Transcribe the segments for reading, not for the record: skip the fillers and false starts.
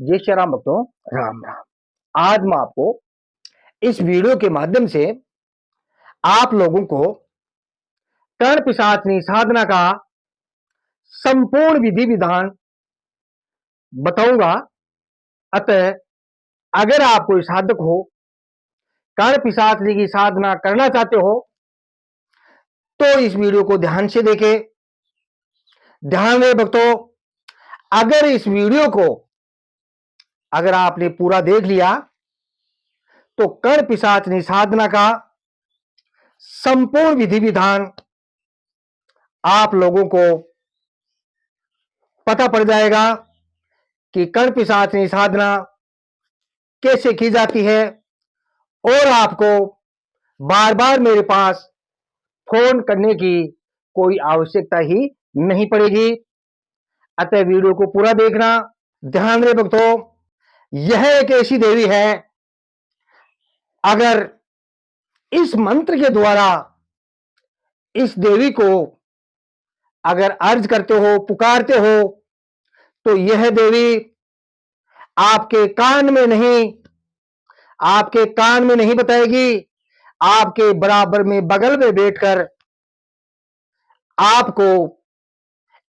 जय श्री राम भक्तों, राम राम। आज मैं आपको इस वीडियो के माध्यम से आप लोगों को कर्ण पिशाचनी साधना का संपूर्ण विधि विधान बताऊंगा। अतः अगर आप कोई साधक हो, कर्ण पिशाचनी की साधना करना चाहते हो तो इस वीडियो को ध्यान से देखें। ध्यान दें भक्तों, अगर इस वीडियो को अगर आपने पूरा देख लिया तो कर्ण पिशाचनी साधना का संपूर्ण विधि विधान आप लोगों को पता पड़ जाएगा कि कर्ण पिशाचनी साधना कैसे की जाती है और आपको बार बार मेरे पास फोन करने की कोई आवश्यकता ही नहीं पड़ेगी। अतः वीडियो को पूरा देखना। ध्यान दें भक्तों, यह एक ऐसी देवी है, अगर इस मंत्र के द्वारा इस देवी को अगर अर्ज करते हो, पुकारते हो, तो यह देवी आपके कान में नहीं बताएगी, आपके बराबर में बगल में बैठकर आपको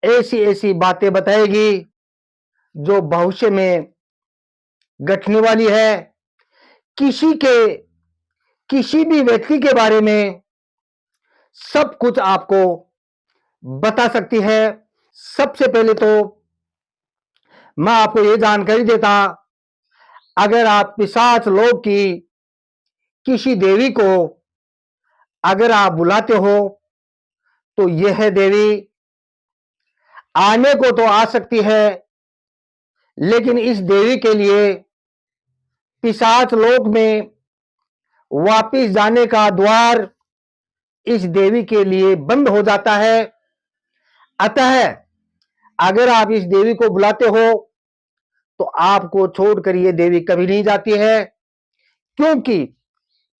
ऐसी ऐसी बातें बताएगी जो भविष्य में घटने वाली है। किसी भी व्यक्ति के बारे में सब कुछ आपको बता सकती है। सबसे पहले तो मैं आपको यह जानकारी देता, अगर आप पिशाच लोक की किसी देवी को अगर आप बुलाते हो तो यह देवी आने को तो आ सकती है, लेकिन इस देवी के लिए पिशाच लोक में वापिस जाने का द्वार इस देवी के लिए बंद हो जाता है। अतः अगर आप इस देवी को बुलाते हो तो आपको छोड़कर ये देवी कभी नहीं जाती है, क्योंकि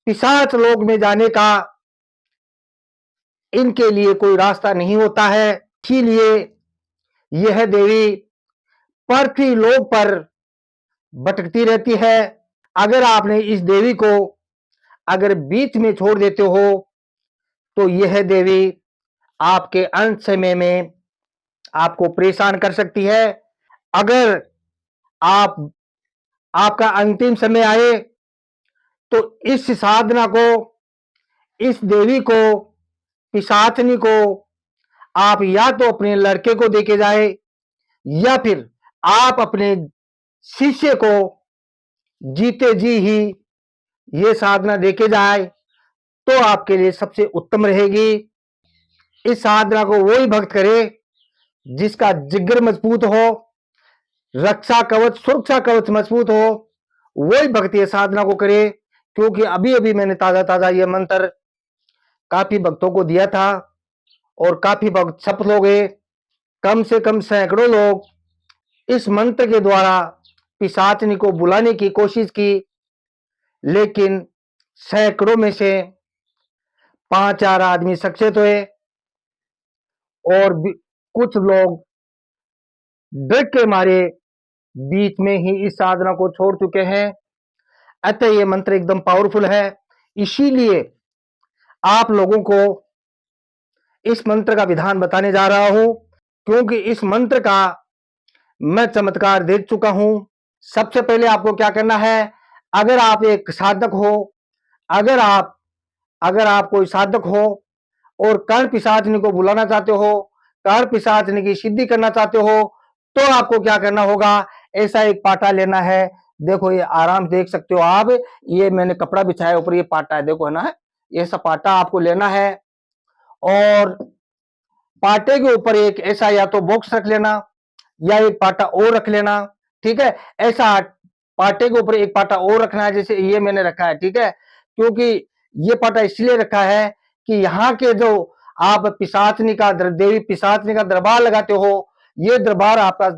पिशाच लोक में जाने का इनके लिए कोई रास्ता नहीं होता है। इसीलिए यह देवी पृथ्वी लोक पर भटकती रहती है। अगर आपने इस देवी को अगर बीच में छोड़ देते हो तो यह देवी आपके अंत समय में आपको परेशान कर सकती है। अगर आपका अंतिम समय आए तो इस साधना को, इस देवी को, पिशाचनी को आप या तो अपने लड़के को देके जाए या फिर आप अपने शिष्य को जीते जी ही ये साधना देके जाए तो आपके लिए सबसे उत्तम रहेगी। इस साधना को वही भक्त करे जिसका जिगर मजबूत हो, रक्षा कवच, सुरक्षा कवच मजबूत हो, वही भक्त ये साधना को करे। क्योंकि अभी अभी मैंने ताजा ये मंत्र काफी भक्तों को दिया था और काफी भक्त सफल हो गए। कम से कम सैकड़ों लोग इस मंत्र के द्वारा पिशाचनी को बुलाने की कोशिश की, लेकिन सैकड़ों में से 5-4 आदमी सक्सेस हुए और कुछ लोग डर के मारे बीच में ही इस साधना को छोड़ चुके हैं। अतः यह मंत्र एकदम पावरफुल है, इसीलिए आप लोगों को इस मंत्र का विधान बताने जा रहा हूं, क्योंकि इस मंत्र का मैं चमत्कार देख चुका हूं। सबसे पहले आपको क्या करना है, अगर आप एक साधक हो, अगर आप कोई साधक हो और कर्ण पिशाचनी को बुलाना चाहते हो, कर्ण पिशाचनी की सिद्धि करना चाहते हो, तो आपको क्या करना होगा, ऐसा एक पाटा लेना है। देखो ये आराम देख सकते हो आप, ये मैंने कपड़ा बिछाया ऊपर, ये पाटा है, देखो है ना, ये ऐसा पाटा आपको लेना है और पाटे के ऊपर एक ऐसा या तो बॉक्स रख लेना या एक पाटा और रख लेना। ठीक है, ऐसा पाटे के ऊपर एक पाटा और रखना है, जैसे ये मैंने रखा है। ठीक है, क्योंकि ये पाटा इसलिए रखा है कि यहाँ के जो आप देवी पिशाचनी का दरबार लगाते हो, ये दरबार आपका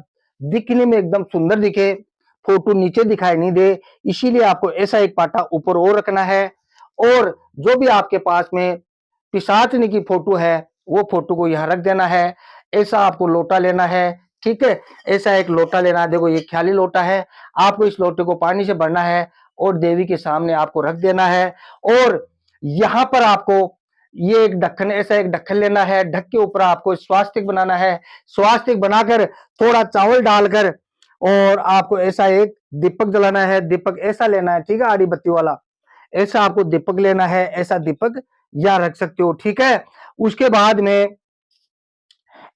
दिखने में एकदम सुंदर दिखे, फोटो नीचे दिखाई नहीं दे, इसीलिए आपको ऐसा एक पाटा ऊपर और रखना है। और जो भी आपके पास में पिशाचनी की फोटो है वो फोटो को यहाँ रख देना है। ऐसा आपको लोटा लेना है, ठीक है। ऐसा एक लोटा लेना है, देखो ये खाली लोटा है, आपको इस लोटे को पानी से भरना है और देवी के सामने आपको रख देना है। और यहाँ पर आपको ये एक ढक्कन, ऐसा एक ढक्कन लेना है, ढक के ऊपर आपको स्वास्तिक बनाना है। स्वास्तिक बनाकर थोड़ा चावल डालकर और आपको ऐसा एक दीपक जलाना है। दीपक ऐसा लेना है, ठीक है, आड़ी बत्ती वाला, ऐसा आपको दीपक लेना है। ऐसा दीपक यहाँ रख सकते हो, ठीक है। उसके बाद में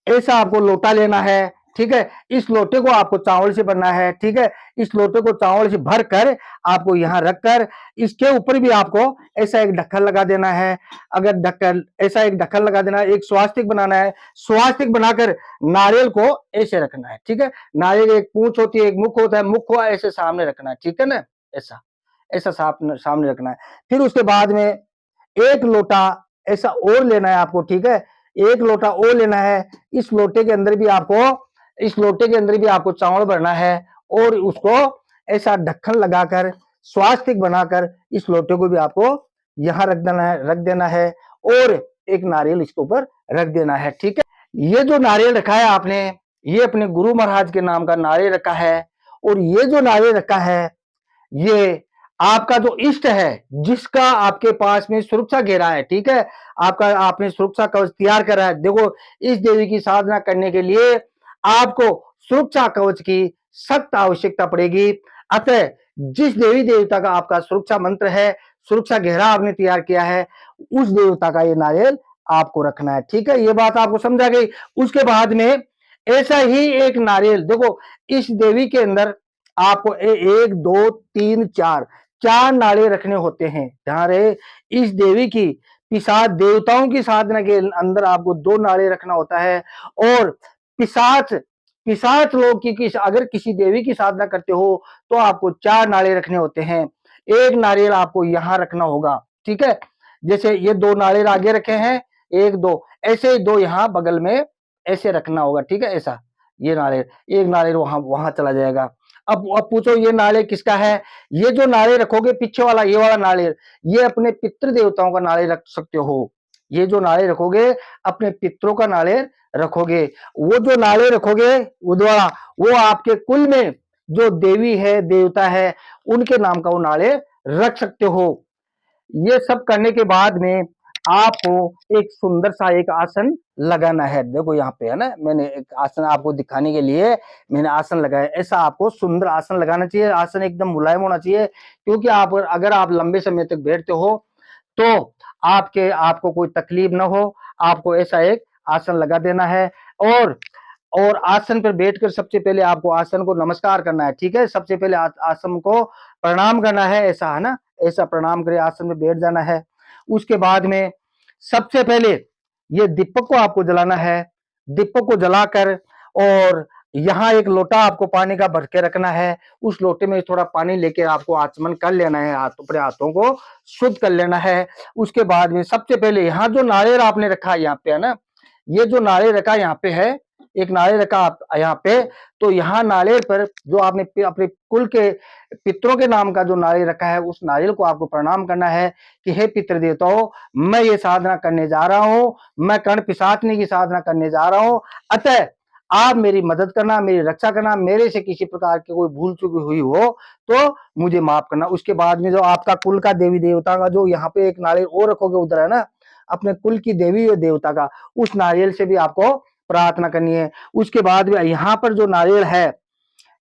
ऐसा आपको लोटा लेना है, ठीक है। इस लोटे को आपको चावल से भरना है, ठीक है। इस लोटे को चावल से भर कर आपको यहाँ रखकर इसके ऊपर भी आपको ऐसा एक ढक्कन लगा देना है। अगर ढक्कन, ऐसा एक ढक्कन लगा देना है, एक स्वास्तिक बनाना है। स्वास्तिक बनाकर नारियल को ऐसे रखना है, ठीक है। नारियल एक पूंछ होती है, एक मुख होता है, मुख को ऐसे सामने रखना है, ठीक है ना, ऐसा ऐसा सामने रखना है। फिर उसके बाद में एक लोटा ऐसा और लेना है आपको, ठीक है। एक लोटा और लेना है। इस लोटे के अंदर भी आपको, इस लोटे के अंदर भी आपको चावल भरना है और उसको ऐसा ढक्कन लगाकर स्वास्तिक बनाकर इस लोटे को भी आपको यहाँ रख देना है और एक नारियल इसके ऊपर रख देना है, ठीक है। ये जो नारियल रखा है आपने, ये अपने गुरु महाराज के नाम का नारियल रखा है। और ये जो नारियल रखा है, ये आपका जो इष्ट है, जिसका आपके पास में सुरक्षा घेरा है, ठीक है, आपका, आपने सुरक्षा कवच तैयार करा है। देखो, इस देवी की साधना करने के लिए आपको सुरक्षा कवच की सख्त आवश्यकता पड़ेगी। अतः जिस देवी देवता का आपका सुरक्षा मंत्र है, सुरक्षा घेरा आपने तैयार किया है, उस देवता का ये नारियल आपको रखना है, ठीक है। ये बात आपको समझा गई। उसके बाद में ऐसा ही एक नारियल, देखो इस देवी के अंदर आपको एक दो तीन चार, चार नारियल रखने होते हैं। ध्यान रहे, इस देवी की पिशाच देवताओं की साधना के अंदर आपको दो नारियल रखना होता है। और पिशाच, पिशाच लोग की अगर किसी देवी की साधना करते हो तो आपको चार नारियल रखने होते हैं। एक नारियल आपको यहाँ रखना होगा, ठीक है। जैसे ये दो नारियल आगे रखे हैं, एक दो, ऐसे ही दो यहाँ बगल में ऐसे रखना होगा, ठीक है। ऐसा ये नारियल, एक नारियल वहां वहां चला जाएगा। अब पूछो ये नारियल किसका है? ये जो नारियल रखोगे पीछे वाला, ये वाला नारियल, ये अपने पितृ देवताओं का नारियल रख सकते हो। ये जो नारियल रखोगे अपने पितरों का नारियल रखोगे। वो जो नारियल रखोगे वो द्वारा, वो आपके कुल में जो देवी है, देवता है, उनके नाम का वो नारियल रख सकते हो। ये सब करने के बाद में आपको एक सुंदर सा एक आसन लगाना है। देखो यहाँ पे है ना, मैंने एक आसन आपको दिखाने के लिए मैंने आसन लगाया। ऐसा आपको सुंदर आसन लगाना चाहिए। आसन एकदम मुलायम होना चाहिए, क्योंकि आप अगर आप लंबे समय तक बैठते हो तो आपको कोई तकलीफ ना हो। आपको ऐसा एक आसन लगा देना है। और आसन पर बैठकर सबसे पहले आपको आसन को नमस्कार करना है, ठीक है। सबसे पहले आसन को प्रणाम करना है, ऐसा है ना, ऐसा प्रणाम करे आसन में बैठ जाना है। उसके बाद में सबसे पहले ये दीपक को आपको जलाना है। दीपक को जलाकर और यहाँ एक लोटा आपको पानी का भर के रखना है। उस लोटे में थोड़ा पानी लेके आपको आचमन कर लेना है, अपने हाथों को शुद्ध कर लेना है। उसके बाद में सबसे पहले यहाँ जो नारियल आपने रखा है यहाँ पे, है ना, ये जो नारियल रखा यहाँ पे है, एक नारियल रखा आप यहाँ पे, तो यहाँ नारियल पर जो आपने अपने कुल के पितरों के नाम का जो नारियल रखा है, उस नारियल को आपको प्रणाम करना है कि हे पितृ देवताओं, मैं ये साधना करने जा रहा हूँ, मैं कर्ण पिशाचनी की साधना करने जा रहा हूँ। अतः आप मेरी मदद करना, मेरी रक्षा करना, मेरे से किसी प्रकार की कोई भूल चूक हुई हो तो मुझे माफ करना। उसके बाद में जो आपका कुल का देवी देवता का जो यहाँ पे एक नारियल और रखोगे उधर, है ना, अपने कुल की देवी और देवता का, उस नारियल से भी आपको प्रार्थना करनी है। उसके बाद में यहाँ पर जो नारियल है,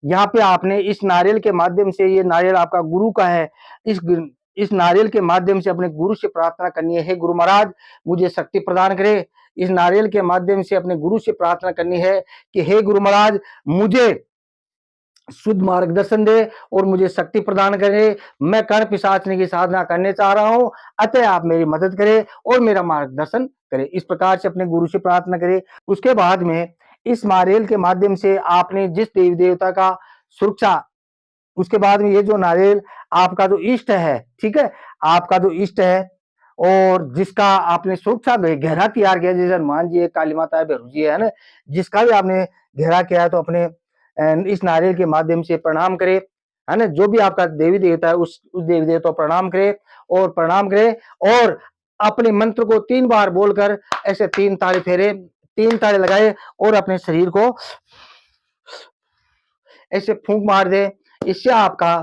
यहाँ पे आपने इस नारियल के माध्यम से, ये नारियल आपका गुरु का है, इस नारियल के माध्यम से अपने गुरु से प्रार्थना करनी है, हे गुरु महाराज मुझे शक्ति प्रदान करे। इस नारियल के माध्यम से अपने गुरु से प्रार्थना करनी है कि हे गुरु महाराज मुझे शुद्ध मार्गदर्शन दे और मुझे शक्ति प्रदान करे। मैं कर्ण पिशाचनी की साधना करने चाह रहा हूं, अतः आप मेरी मदद करें और मेरा मार्गदर्शन करें। इस प्रकार से अपने गुरु से प्रार्थना करें। उसके बाद में इस नारियल के माध्यम से आपने जिस देवी देवता का सुरक्षा, उसके बाद में ये जो नारियल आपका जो इष्ट है, ठीक है, आपका जो इष्ट है और जिसका आपने सुरक्षा घेरा तैयार किया, जैसे हनुमान जी है, काली माता है, भैरव जी है ना, जिसका भी आपने घेरा किया है, तो अपने इस नारियल के माध्यम से प्रणाम करे, है ना। जो भी आपका देवी देवता है उस देवी देवता को प्रणाम करे और प्रणाम करे और अपने मंत्र को 3 बार बोलकर ऐसे 3 ताड़े फेरे, 3 ताड़े लगाए और अपने शरीर को ऐसे फूंक मार दे। इससे आपका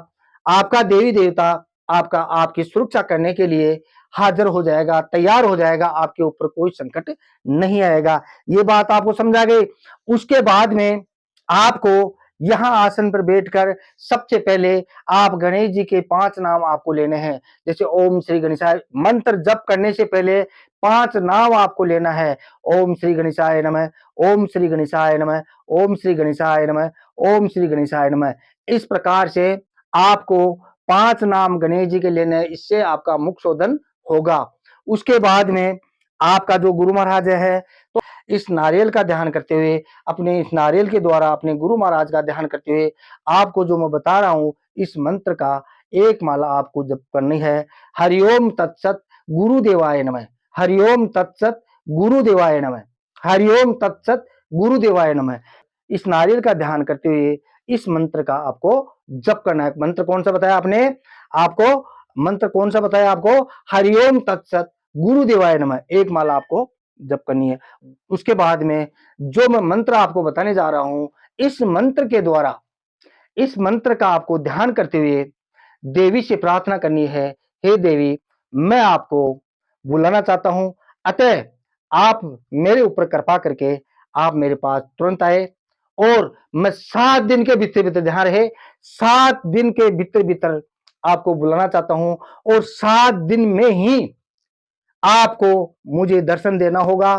आपका देवी देवता आपका आपकी सुरक्षा करने के लिए हाजिर हो जाएगा, तैयार हो जाएगा, आपके ऊपर कोई संकट नहीं आएगा। ये बात आपको समझा गई। उसके बाद में आपको यहाँ आसन पर बैठकर सबसे पहले आप गणेश जी के 5 नाम आपको लेने हैं। जैसे ओम श्री गणेशाय मंत्र जप करने से पहले 5 नाम आपको लेना है। ओम श्री गणेशाय नमः, ओम श्री गणेशाय नमः, ओम श्री गणेशाय नमः, ओम श्री गणेशाय नमः। इस प्रकार से आपको 5 नाम गणेश जी के लेने हैं, इससे आपका मुख शोधन होगा। उसके बाद में आपका जो गुरु महाराज है, तो इस नारियल का ध्यान करते हुए, अपने इस नारियल के द्वारा अपने गुरु महाराज का ध्यान करते हुए, आपको जो मैं बता रहा हूं, इस मंत्र का एक माला आपको जप करनी है। हरिओम तत्सत गुरुदेवाय नमः, हरिओम तत्सत गुरुदेवाय नमः, हरिओम तत्सत गुरुदेवाय नमः। इस नारियल का ध्यान करते हुए इस मंत्र का आपको जप करना है। मंत्र कौन सा बताया आपने? आपको मंत्र कौन सा बताया आपको? हरिओम तत्सत गुरुदेवाय नमः, एक माला आपको जप करनी है। उसके बाद में जो मैं मंत्र आपको बताने जा रहा हूं, इस मंत्र के द्वारा इस मंत्र का आपको ध्यान करते हुए देवी से प्रार्थना करनी है। हे देवी, मैं आपको बुलाना चाहता हूं, अतः आप मेरे ऊपर कृपा करके आप मेरे पास तुरंत आए और मैं 7 दिन के भीतर-भीतर, ध्यान रहे, 7 दिन के भीतर-भीतर आपको बुलाना चाहता हूं और 7 दिन में ही आपको मुझे दर्शन देना होगा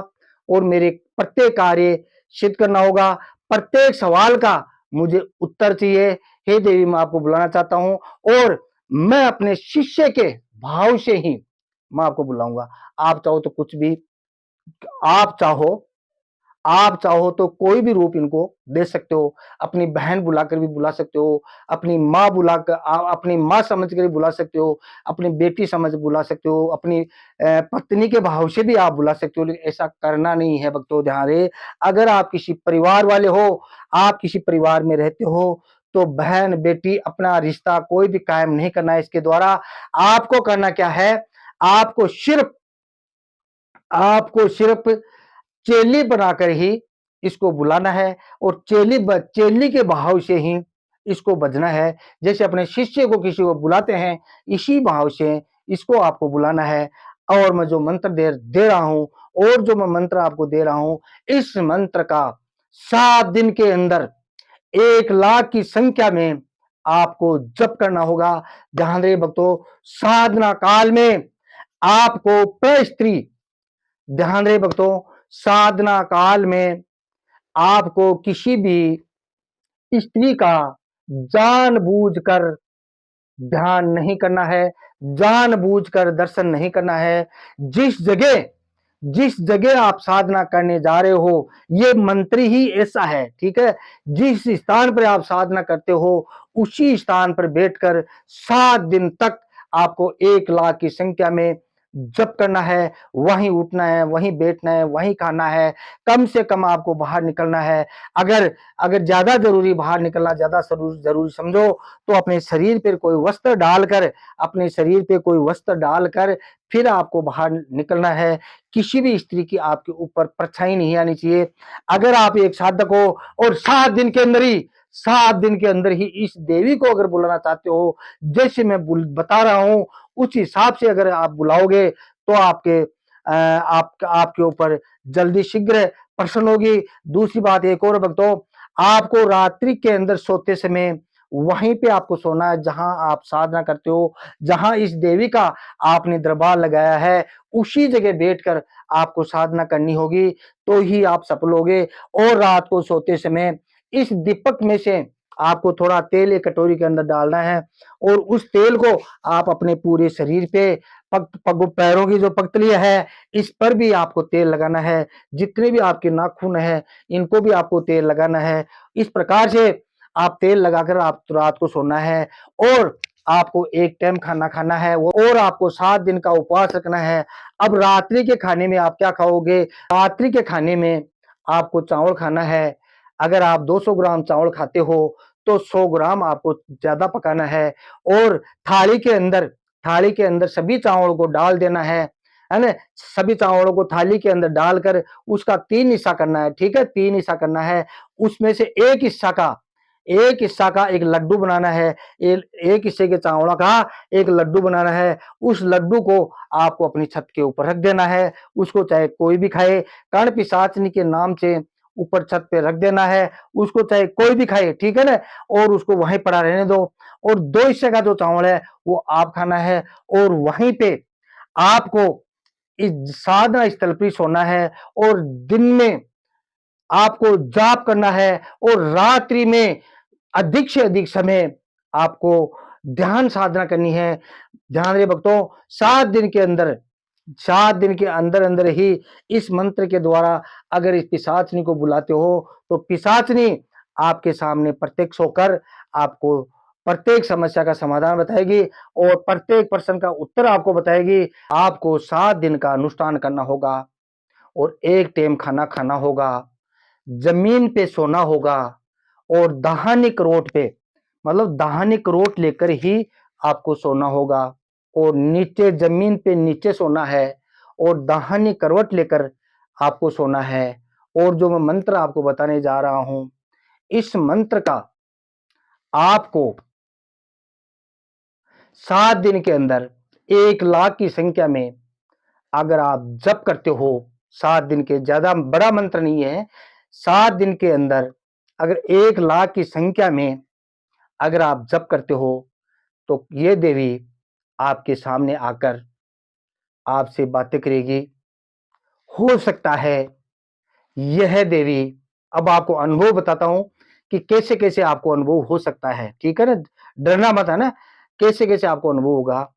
और मेरे प्रत्येक कार्य सिद्ध करना होगा। प्रत्येक सवाल का मुझे उत्तर चाहिए। हे देवी, मैं आपको बुलाना चाहता हूं और मैं अपने शिष्य के भाव से ही मैं आपको बुलाऊंगा। आप चाहो तो कुछ भी, आप चाहो आप चाहो तो कोई भी रूप इनको दे सकते हो। अपनी बहन बुलाकर भी बुला सकते हो, अपनी माँ बुलाकर अपनी माँ समझ कर भी बुला सकते हो, अपनी बेटी समझ बुला सकते हो, अपनी पत्नी के भाव से भी आप बुला सकते हो। लेकिन ऐसा करना नहीं है भक्तों, ध्यान रहे। अगर आप किसी परिवार वाले हो, आप किसी परिवार में रहते हो, तो बहन बेटी अपना रिश्ता कोई भी कायम नहीं करना है इसके द्वारा। आपको करना क्या है? आपको सिर्फ आपको सिर्फ चेली बनाकर ही इसको बुलाना है और चेली के भाव से ही इसको बजना है। जैसे अपने शिष्य को किसी को बुलाते हैं, इसी भाव से इसको आपको बुलाना है। और मैं जो मंत्र दे रहा हूं और जो मैं मंत्र आपको दे रहा हूं, इस मंत्र का 7 दिन के अंदर 1 लाख की संख्या में आपको जप करना होगा। ध्यान रहे भक्तों, साधना काल में आपको स्त्री, ध्यान रहे भक्तों, साधना काल में आपको किसी भी स्त्री का जानबूझकर ध्यान नहीं करना है, जानबूझकर दर्शन नहीं करना है। जिस जगह आप साधना करने जा रहे हो, ये मंत्र ही ऐसा है, ठीक है? जिस स्थान पर आप साधना करते हो, उसी स्थान पर बैठकर 7 दिन तक आपको 1 लाख की संख्या में जप करना है, वहीं उठना है, वहीं बैठना है, वहीं खाना है। कम से कम आपको बाहर निकलना है। अगर अगर ज्यादा जरूरी बाहर निकलना ज्यादा जरूरी समझो, तो अपने शरीर पर कोई वस्त्र डालकर, अपने शरीर पे कोई वस्त्र डालकर फिर आपको बाहर निकलना है। किसी भी स्त्री की आपके ऊपर परछाई नहीं आनी चाहिए। अगर आप एक साधक हो और 7 दिन के अंदर ही इस देवी को अगर बुलाना चाहते हो, जैसे मैं बता रहा हूं, उस हिसाब से अगर आप बुलाओगे, तो आपके ऊपर जल्दी शीघ्र प्रसन्न होगी। दूसरी बात एक और भक्तों, आपको रात्रि के अंदर सोते समय वहीं पे आपको सोना है जहां आप साधना करते हो, जहां इस देवी का आपने दरबार लगाया है, उसी जगह बैठकर आपको साधना करनी होगी, तो ही आप सफल होगे। और रात को सोते समय इस दीपक में से आपको थोड़ा तेल एक कटोरी के अंदर डालना है और उस तेल को आप अपने पूरे शरीर पे, पैरों की जो पगतलियां है, इस पर भी आपको तेल लगाना है। जितने भी आपके नाखून है, इनको भी आपको तेल लगाना है। इस प्रकार से आप तेल लगाकर आप रात को सोना है और आपको एक टाइम खाना खाना है वो, और आपको 7 दिन का उपवास रखना है। अब रात्रि के खाने में आप क्या खाओगे? रात्रि के खाने में आपको चावल खाना है। अगर आप 200 ग्राम चावल खाते हो, तो 100 ग्राम आपको ज्यादा पकाना है और थाली के अंदर सभी चावलों को डाल देना है ना? सभी चावलों को थाली के अंदर डालकर उसका 3 हिस्सा करना है, ठीक है? 3 हिस्सा करना है। उसमें से एक हिस्सा का एक हिस्सा का एक लड्डू बनाना है, एक हिस्से के चावलों का एक लड्डू बनाना है। उस लड्डू को आपको अपनी छत के ऊपर रख देना है, उसको चाहे कोई भी खाए, कर्ण पिशाचनी के नाम से ऊपर छत पे रख देना है, उसको चाहे कोई भी खाए, ठीक है ना? और उसको वहीं पड़ा रहने दो, और 2 हिस्से का जो चावल है वो आप खाना है, और वहीं पे आपको इस साधना स्थल पे सोना है, और दिन में आपको जाप करना है, और रात्रि में अधिक से अधिक समय आपको ध्यान साधना करनी है। ध्यान रहे भक्तों, 7 दिन के अंदर, 7 दिन के अंदर-अंदर ही इस मंत्र के द्वारा अगर इस पिशाचिनी को बुलाते हो, तो पिशाचिनी आपके सामने प्रत्यक्ष होकर आपको प्रत्येक समस्या का समाधान बताएगी, और प्रत्येक प्रश्न का उत्तर आपको बताएगी। आपको 7 दिन का अनुष्ठान करना होगा, और 1 टाइम खाना खाना होगा, जमीन पे सोना होगा, और दाहिनी करोट पे, मतलब दाहिनी करोट लेकर ही आपको सोना होगा, और नीचे जमीन पे नीचे सोना है, और दाहिनी करवट लेकर आपको सोना है। और जो मैं मंत्र आपको बताने जा रहा हूं, इस मंत्र का आपको 7 दिन के अंदर 1 लाख की संख्या में अगर आप जप करते हो, 7 दिन के, ज्यादा बड़ा मंत्र नहीं है, 7 दिन के अंदर अगर 1 लाख की संख्या में अगर आप जप करते हो, तो ये देवी आपके सामने आकर आपसे बातें करेगी। हो सकता है यह देवी, अब आपको अनुभव बताता हूं कि कैसे कैसे आपको अनुभव हो सकता है, ठीक है ना? डरना मत, है ना? कैसे कैसे आपको अनुभव होगा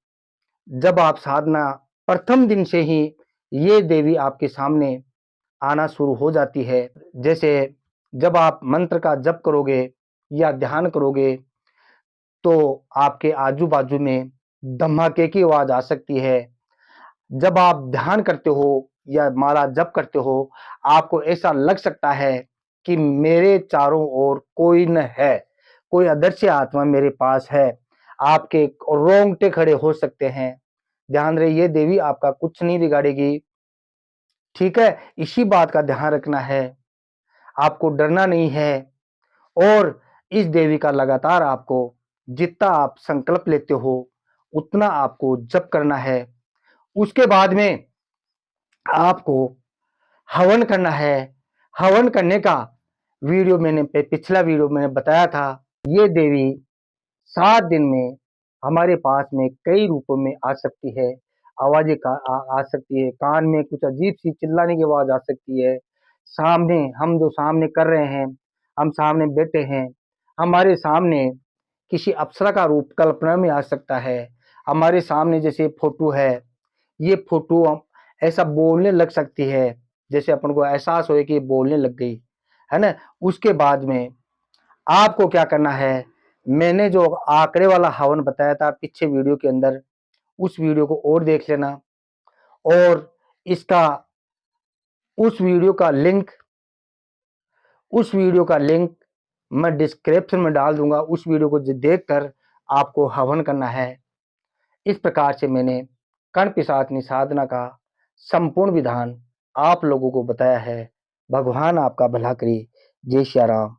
जब आप साधना प्रथम दिन से ही ये देवी आपके सामने आना शुरू हो जाती है। जैसे जब आप मंत्र का जप करोगे या ध्यान करोगे, तो आपके आजू बाजू में धमाके की आवाज आ सकती है। जब आप ध्यान करते हो या माला जप करते हो, आपको ऐसा लग सकता है कि मेरे चारों ओर कोई न है, कोई अदृश्य आत्मा मेरे पास है। आपके रोंगटे खड़े हो सकते हैं। ध्यान रहे, ये देवी आपका कुछ नहीं बिगाड़ेगी, ठीक है? इसी बात का ध्यान रखना है, आपको डरना नहीं है। और इस देवी का लगातार आपको जितना आप संकल्प लेते हो, उतना आपको जप करना है। उसके बाद में आपको हवन करना है। हवन करने का वीडियो मैंने पिछला वीडियो मैंने बताया था। ये देवी 7 दिन में हमारे पास में कई रूपों में आ सकती है। आवाज़ें आ सकती है, कान में कुछ अजीब-सी चिल्लाने की आवाज़ आ सकती है। सामने हम जो सामने कर रहे हैं, हम सामने बैठे हैं, हमारे सामने किसी अप्सरा का रूप कल्पना में आ सकता है। हमारे सामने जैसे फ़ोटो है, ये फ़ोटो ऐसा बोलने लग सकती है, जैसे अपन को एहसास होए कि ये बोलने लग गई, है ना? उसके बाद में आपको क्या करना है, मैंने जो आंकड़े वाला हवन बताया था पीछे वीडियो के अंदर, उस वीडियो को और देख लेना, और इसका उस वीडियो का लिंक उस वीडियो का लिंक मैं डिस्क्रिप्शन में डाल दूँगा। उस वीडियो को देखकर आपको हवन करना है। इस प्रकार से मैंने कर्ण पिशाचिनी साधना का संपूर्ण विधान आप लोगों को बताया है। भगवान आपका भला करे। जय श्री राम।